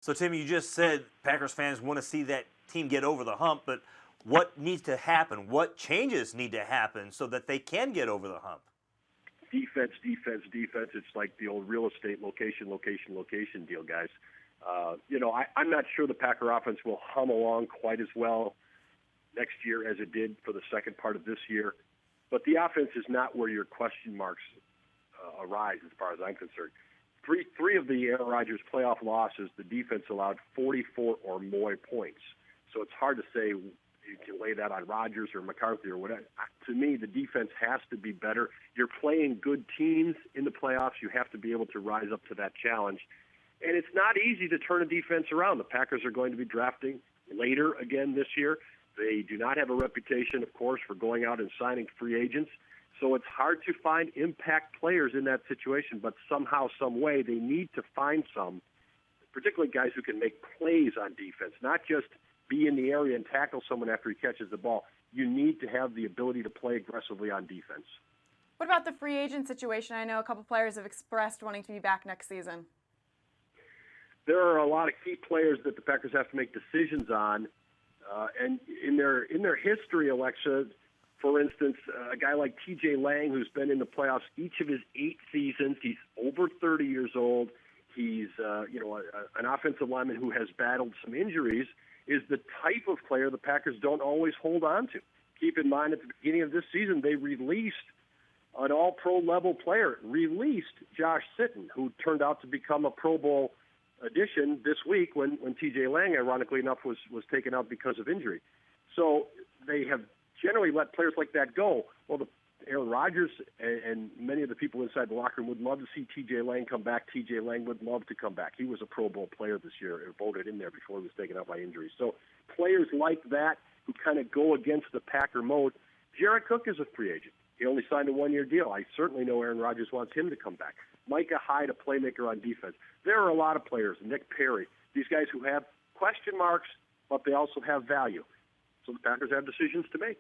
So, Tim, you just said Packers fans want to see that team get over the hump, but what needs to happen? What changes need to happen so that they can get over the hump? Defense, defense, defense. It's like the old real estate location, location, location deal, guys. I'm not sure the Packer offense will hum along quite as well next year as it did for the second part of this year. But the offense is not where your question marks arise as far as I'm concerned. Three of the Aaron Rodgers playoff losses, the defense allowed 44 or more points. So it's hard to say you can lay that on Rodgers or McCarthy or whatever. To me, the defense has to be better. You're playing good teams in the playoffs. You have to be able to rise up to that challenge. And it's not easy to turn a defense around. The Packers are going to be drafting later again this year. They do not have a reputation, of course, for going out and signing free agents. So it's hard to find impact players in that situation, but somehow, some way, they need to find some, particularly guys who can make plays on defense, not just be in the area and tackle someone after he catches the ball. You need to have the ability to play aggressively on defense. What about the free agent situation? I know a couple players have expressed wanting to be back next season. There are a lot of key players that the Packers have to make decisions on, and in their history, Alexa, for instance, a guy like T.J. Lang, who's been in the playoffs each of his 8 seasons, he's over 30 years old. He's an offensive lineman who has battled some injuries, is the type of player the Packers don't always hold on to. Keep in mind, at the beginning of this season, they released an all-pro level player, released Josh Sitton, who turned out to become a Pro Bowl addition this week when T.J. Lang, ironically enough, was taken out because of injury. So they have generally let players like that go. Well, Aaron Rodgers and many of the people inside the locker room would love to see T.J. Lang come back. T.J. Lang would love to come back. He was a Pro Bowl player this year, voted in there before he was taken out by injury. So players like that who kind of go against the Packer mode. Jared Cook is a free agent. He only signed a 1-year deal. I certainly know Aaron Rodgers wants him to come back. Micah Hyde, a playmaker on defense. There are a lot of players, Nick Perry, these guys who have question marks, but they also have value. So the Packers have decisions to make.